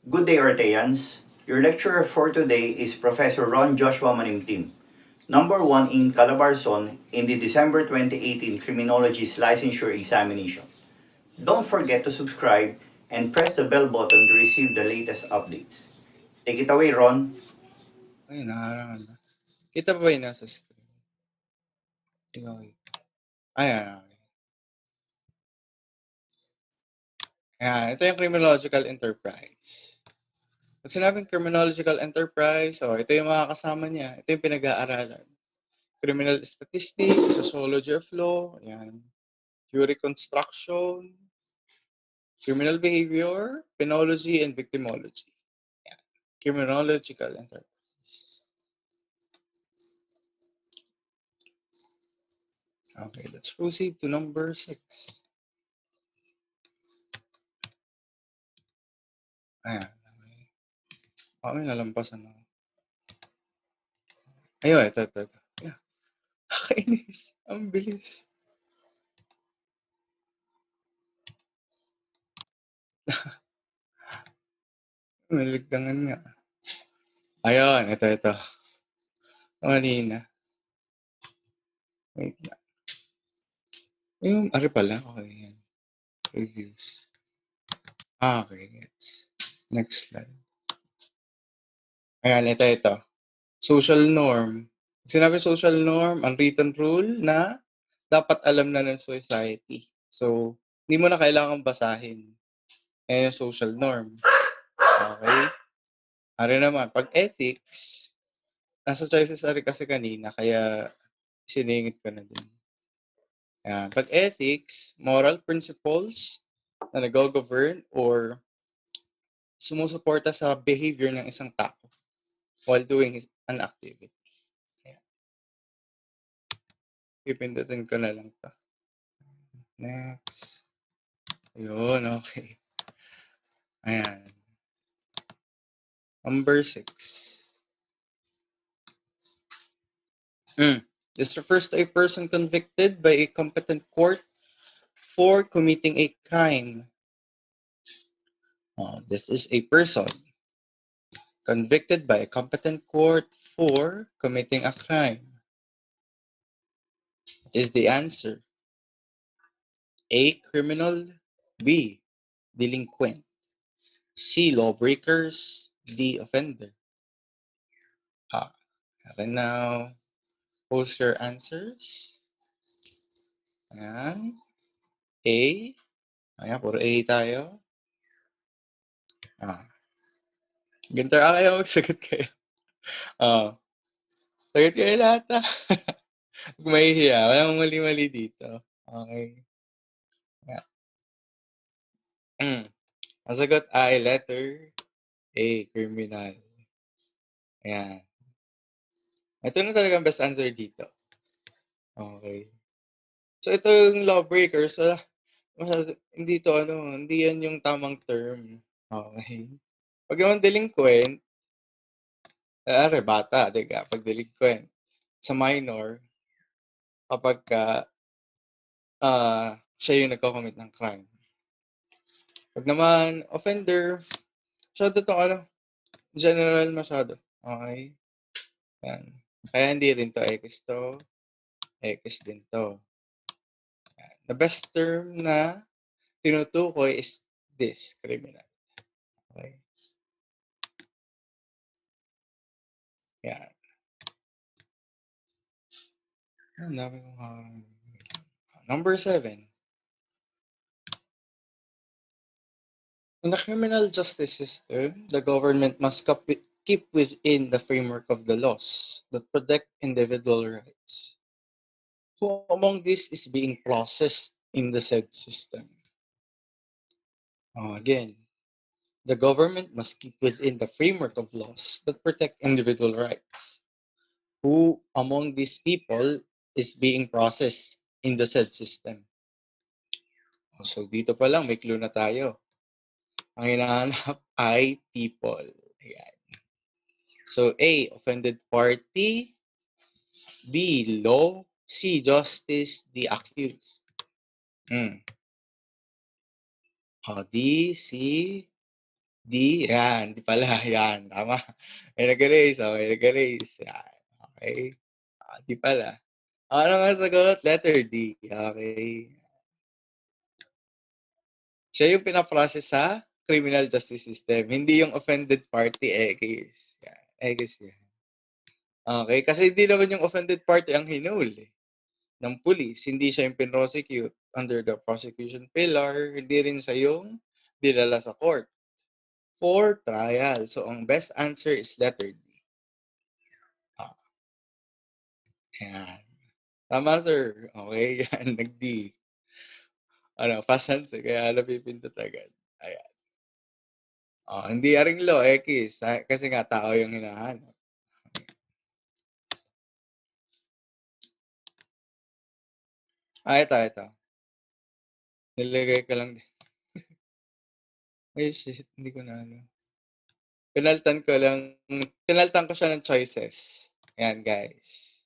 Good day, Orteans. Your lecturer for today is Professor Ron Joshua Manimtim, No.1 in Calabarzon in the December 2018 Criminology's licensure examination. Don't forget to subscribe and press the bell button to receive the latest updates. Take it away, Ron. Ayun, nakarangan na. Kita pa ba yung nasa screen? Tingnan ko. Ayan, okay. Ayan, ito yung criminological enterprise. Pag sinabing criminological enterprise, ito yung mga kasama niya. Ito yung pinag-aaralan. Criminal statistics, sociology of law, ayan. Jury construction, criminal behavior, penology, and victimology. Ayan. Criminological enterprise. Okay, let's proceed to number 6. Ayan. Okay, nalampasan na. Ayun, ito. Yeah. Kainis. Ang bilis. Maligtangan nga. Ayun, ito. Kanina. Wait lang. Yung, ari pala. Okay, yan. Reviews. Okay, gets. Next slide. Ayan, ito. Social norm. Sinabi social norm, unwritten rule na dapat alam na ng society. So, hindi mo na kailangan basahin. Ayan yung social norm. Okay? Ari naman, pag ethics, nasa choices ari kasi kanina, kaya siningit ko na din. Ayan. Pag ethics, moral principles na nag-govern or sumusuporta sa behavior ng isang tao while doing an activity. Ayan. Pipindutin ko na lang to. Next. Ayun, okay. Ayan. Number 6. This refers to a person convicted by a competent court for committing a crime. This is a person convicted by a competent court for committing a crime. Is the answer A. Criminal, B. Delinquent, C. Lawbreakers, D. Offender? Okay, now post your answers. Ayan. A. Ayan, puro A tayo. Ganito, kaya magsagot kayo. Sagot kayo lahat Huwag mahihiya. Walang mali-mali dito. Okay. Ang sagot ay letter A, criminal. Ayan. Ito na talagang best answer dito. Okay. So, ito yung lawbreakers. Hindi yan yung tamang term. Okay. Pag yung delinquent, bata, diga, pag delinquent. Sa minor, kapag siya yung nagko-commit ng crime. Pag naman, offender, masyado general masyado. Okay? Yan. Kaya hindi rin to X to. X din to. Yan. The best term na tinutukoy is this, criminal. Okay? Yan. Number 7. In the criminal justice system, the government must keep within the framework of the laws that protect individual rights. Who among these is being processed in the said system? Again, the government must keep within the framework of laws that protect individual rights. Who among these people is being processed in the said system? So, dito pa lang, may clue na tayo. Ang hinahanap ay people. Ayan. So, A, offended party. B, law. C, justice. D, accused. D, C, D, yan. Di pala, yan. Tama. May nag-erase, may nag-erase. Yan. Okay. Di pala. Ano nga sagot? Letter D. Okay. Siya yung pinaprocess sa criminal justice system. Hindi yung offended party, X. Yan. X yan. Okay. Kasi hindi naman yung offended party ang hinuli ng police. Hindi siya yung pinrosecute under the prosecution pillar. Hindi rin siya yung dinala sa court for trial. So, ang best answer is letter D. Ah, yan. Tama, sir. Okay, yan. Nag-D. Fast answer. Kaya napipindot agad. Ayan. Hindi aring law, X. Kasi nga, tao yung hinahanap. Ito. Nilagay ko lang din. Ay, shit. Hindi ko na ano. Pinaltan ko siya ng choices. Ayan, guys.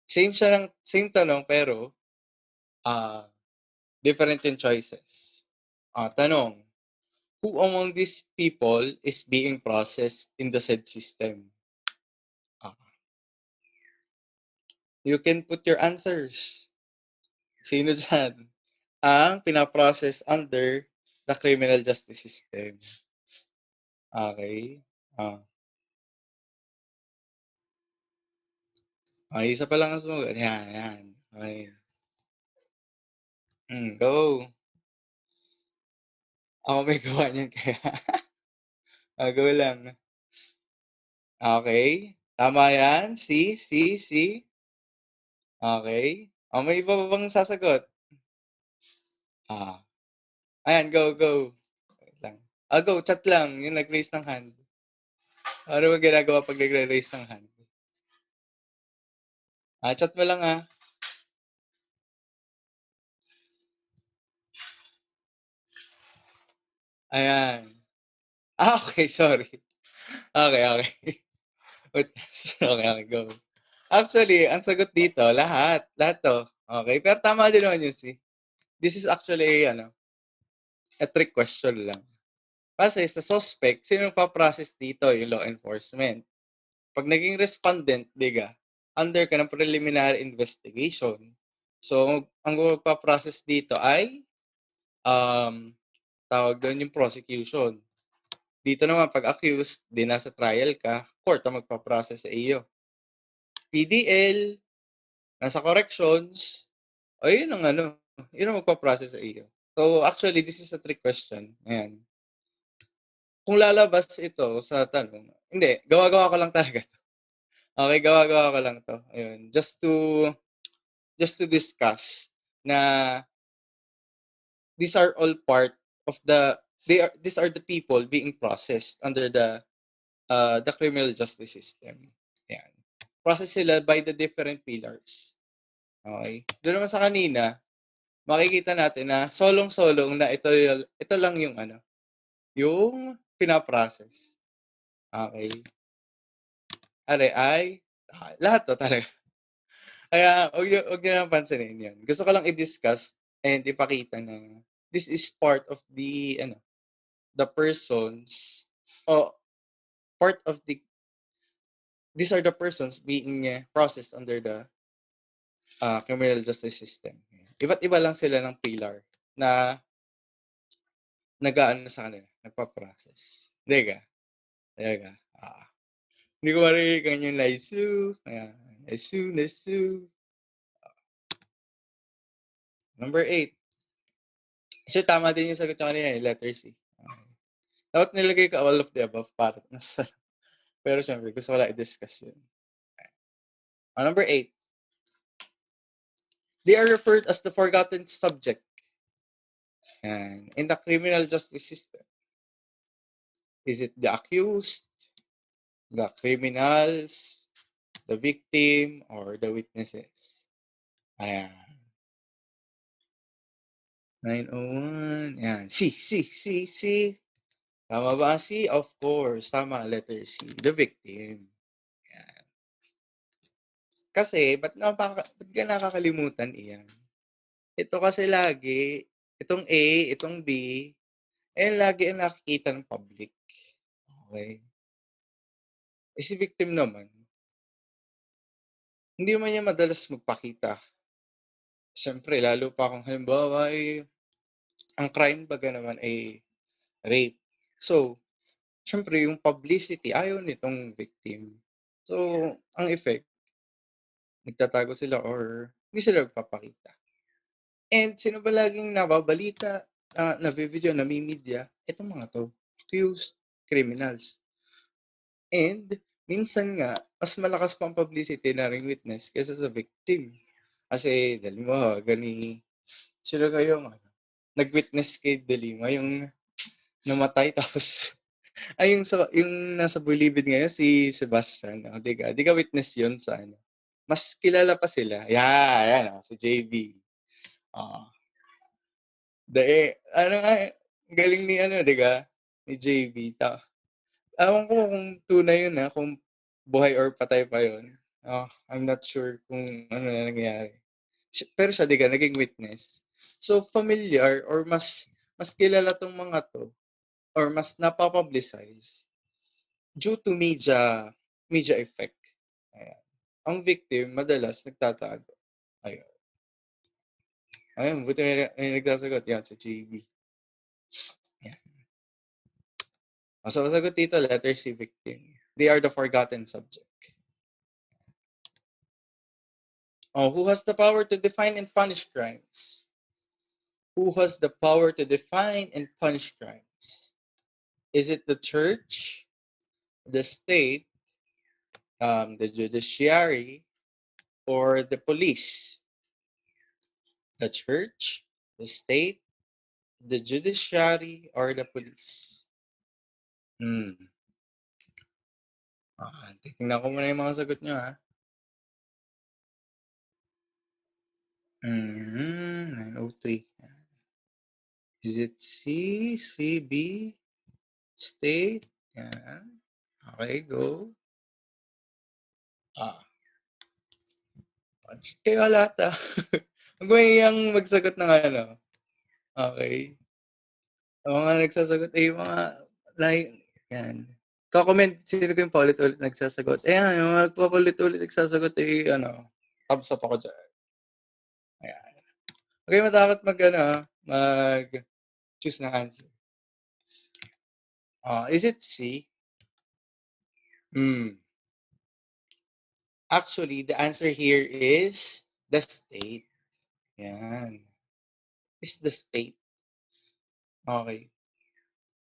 Same tanong, pero, different yung choices. Tanong, who among these people is being processed in the said system? You can put your answers. Sino dyan? Ang pinaprocess under the criminal justice system. Okay. Isa pa lang ang sumagot. Yan. Okay. Go. Ako may gawa niyan kaya. Go lang. Okay. Tama yan. C. Okay. May iba pa bang sasagot? Ayan, go. Wait lang. Go, chat lang. Yung nag-raise ng hand. Ano ba ginagawa pag nagre-raise ng hand? Chat mo lang Ayan. Okay, sorry. Okay. Okay, go. Actually, ang sagot dito, lahat. Lahat to. Okay, pero tama din naman yun, see. This is actually, a trick question lang. Kasi sa suspect, sino pa-process dito? Yung law enforcement. Pag naging respondent, diga, under ka ng preliminary investigation. So, ang magpa-process dito ay, tawag doon yung prosecution. Dito naman, pag accused, di nasa trial ka, court ang magpa-process sa iyo. PDL, nasa corrections, o yun ang magpa-process sa iyo. So, actually, this is a trick question. Ayan. Kung lalabas ito sa tanong, hindi, gawa-gawa ko lang talaga to. Okay, gawa-gawa ko lang to. Ayun, just to discuss na these are all part of these are the people being processed under the criminal justice system. Ayan. Process sila by the different pillars. Okay? Doon naman sa kanina, makikita natin na solong-solong na ito lang yung pinaprocess. Okay? Lahat to talaga. Kaya, huwag nyo lang pansinin yan. Gusto ko lang i-discuss and ipakita na this is part of the persons, part of these are the persons being processed under the criminal justice system. Iba't iba lang sila ng pillar na nag-aano sa kanila, nagpa-process. Hindi ka. Hindi ko marinig yung Laisu. Ayan. Laisu. Number 8. So, tama din yung sagot ko kanina, letter C. Dapat nilagay ko all of the above para nasa. Pero syempre, gusto ko lang i-discuss yun. Number 8. They are referred as the forgotten subject. In the criminal justice system. Is it the accused, the criminals, the victim, or the witnesses? Ayan. 901. Ayan. C. Tama ba? C? Of course. Tama. Letter C. The victim. Ayan. Kasi, ba't ka nakakalimutan iyan? Ito kasi lagi, itong A, itong B, lagi ang nakikita ng public. Okay? Si victim naman, hindi man niya madalas magpakita. Siyempre, lalo pa kung halimbawa ang crime baga naman ay rape. So, siyempre, yung publicity, ayaw nitong victim. So, ang effect, nagtatago sila or hindi sila magpapakita. And sino ba laging nababalita, nabibideo, namimidya? Itong mga to, accused criminals. And minsan nga, mas malakas pang publicity na ring witness kaysa sa victim. Kasi, dalawa, sila kayong nag-witness kay Delima, yung namatay tapos yung nasa Bulibid ngayon si Sebastian, di ka witness yun sa ano. Mas kilala pa sila. Yan, si JB. Ah, ano nga, galing ni ano, di ka? Ni JB. Ewan ko kung tunay yun kung buhay or patay pa yun. I'm not sure kung ano na nangyari. Pero siya, di ka, naging witness. So, familiar or mas kilala tong mga to or mas napapublicize due to media effect. Ayan. Ang victim, madalas, nagtatago. Ayun. Ayun, buti may nagsasagot. Yan, si JB. Yan. So, sagot dito, letter C, victim. They are the forgotten subject. Who has the power to define and punish crimes? Who has the power to define and punish crimes? Is it the church, the state, the judiciary, or the police? The church, the state, the judiciary, or the police? Titingnan ko muna yung mga sagot nyo, ha? 903. Is it C, C, B, state? Yan. Okay, go. Kayo lahat, Huwag mo iyang magsagot ng ano. Okay. Ang mga nagsasagot ay mga yan. Comment sino yung paulit-ulit nagsasagot. Ayan, yung mga paulit-ulit nagsasagot ay thumbs up ako dyan. Ayan. Okay, matakot mag-choose ng answer. Is it C? Actually, the answer here is the state. Yan. Is the state. Okay.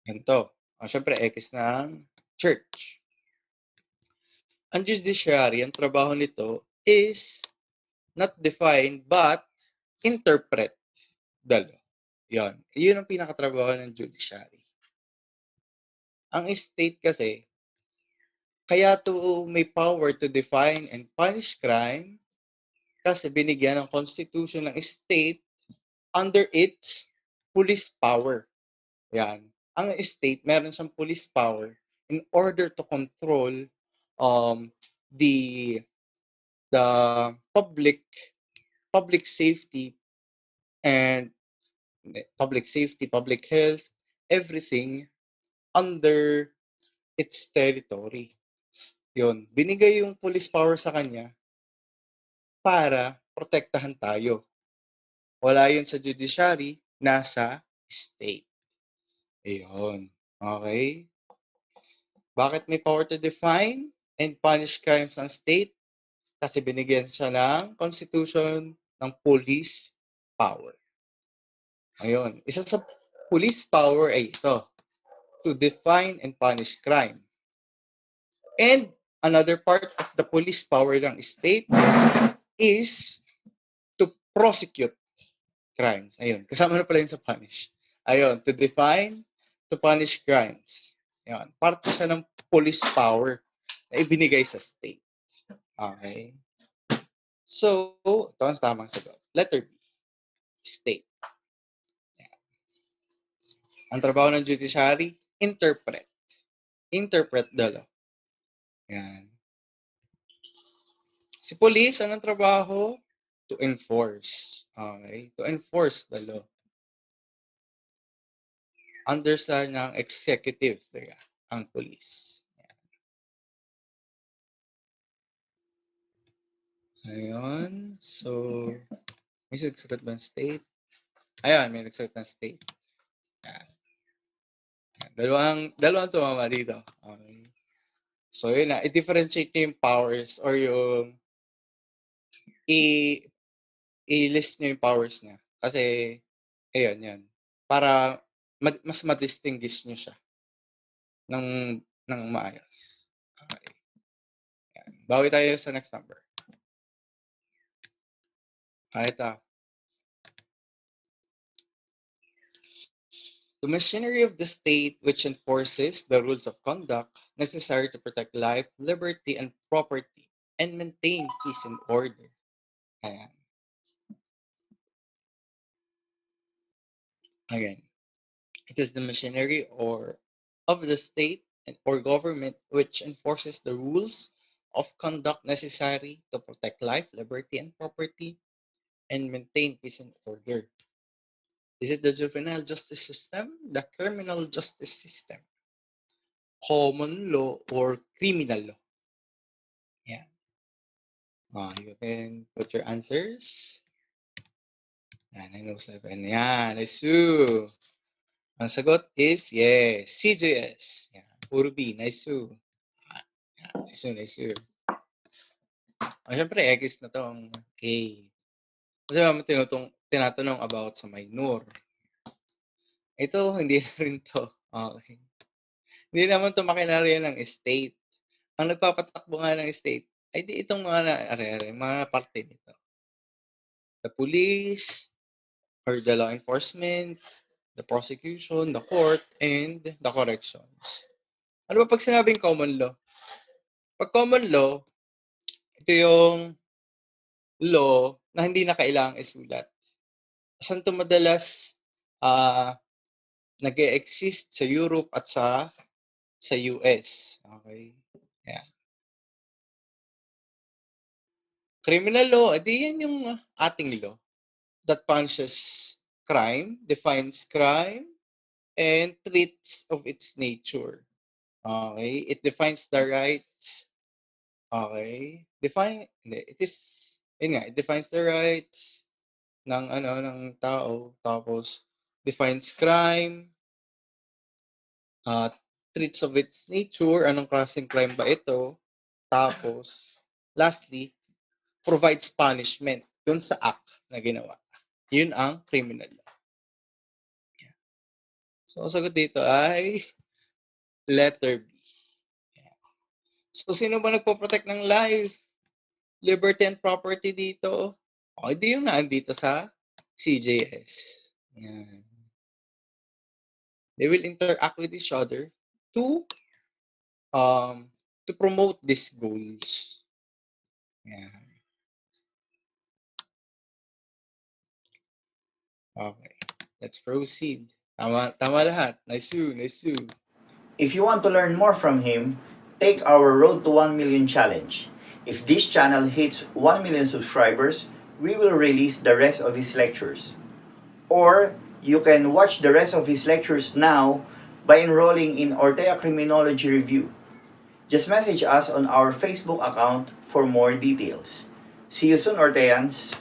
Ganito. Siyempre, X ng church. Ang judiciary, ang trabaho nito is not define but interpret the law. Yun ang pinakatrabaho ng judiciary. Ang state kasi, kaya to may power to define and punish crime kasi binigyan ng constitution ng state under its police power. Yan. Ang state, meron siyang police power in order to control the public safety and public health, everything under its territory. Yun. Binigay yung police power sa kanya para protektahan tayo. Wala yun sa judiciary, nasa state. Ayun. Okay? Bakit may power to define and punish crimes ng state? Kasi binigyan siya ng constitution ng police power. Ayun. Isa sa police power ay ito, to define and punish crime. And another part of the police power ng state is to prosecute crimes. Ayun. Kasama na pala yun sa punish. Ayun. To define, to punish crimes. Ayun. Parte siya ng police power na ibinigay sa state. Okay. So, ito ang tamang sagot. Letter B. State. Yan. Ang trabaho ng judiciary, interpret. Interpret the law. Yan. Si police, anong trabaho? To enforce. Okay? To enforce the law. under sa ng executive, talaga, ang police. Ayun. So, may nagsagot ba ng state? Ayun, may nagsagot ng state. Yan. Dalawang tumama dito. Okay. So, yun na. I-differentiate nyo yung powers or yung i-list nyo yung powers niya. Kasi, ayun, yan. Para mas ma-distinguish nyo siya ng maayos. Okay. Yan. Bawi tayo sa next number. Ito. The machinery of the state which enforces the rules of conduct necessary to protect life, liberty, and property and maintain peace and order. Ayan. Again, it is the machinery of the state or government which enforces the rules of conduct necessary to protect life, liberty, and property and maintain peace and order. Is it the juvenile justice system, the criminal justice system, common law, or criminal law? Yeah. You can put your answers. Yan, 907. Yan, nice. Ang sagot is yes, CJS. Yan, puro B, nice. Yan, nice. Siyempre, X na tong A. Kasi naman tinatanong about sa minor. Ito, hindi na rin to. Okay. Hindi naman to makinarya ng state. Ang nagpapatakbo nga ng state, ay di itong mga parte nito. The police, or the law enforcement, the prosecution, the court, and the corrections. Ano ba pag sinabing common law? Pag common law, ito yung law na hindi na kailangang isulat. Saan ito madalas nag-e-exist sa Europe at sa US. Okay? Yan. Criminal law, edi yan yung ating law that punishes crime, defines crime, and treats of its nature. Okay? It defines the rights. Okay? It defines the rights ng tao, tapos defines crime, treats of its nature, anong klaseng crime ba ito, tapos, lastly, provides punishment dun sa act na ginawa. Yun ang criminal law. So, ang sagot dito ay letter B. So, sino ba nagpo-protect ng life, liberty, and property dito? O, di yung naandito sa CJS. Yan. They will interact with each other to promote these goals. Yan. Okay. Let's proceed. Tama lahat. Nice. If you want to learn more from him, take our Road to 1 Million challenge. If this channel hits 1 million subscribers, we will release the rest of his lectures. Or you can watch the rest of his lectures now by enrolling in Ortea Criminology Review. Just message us on our Facebook account for more details. See you soon, Orteans!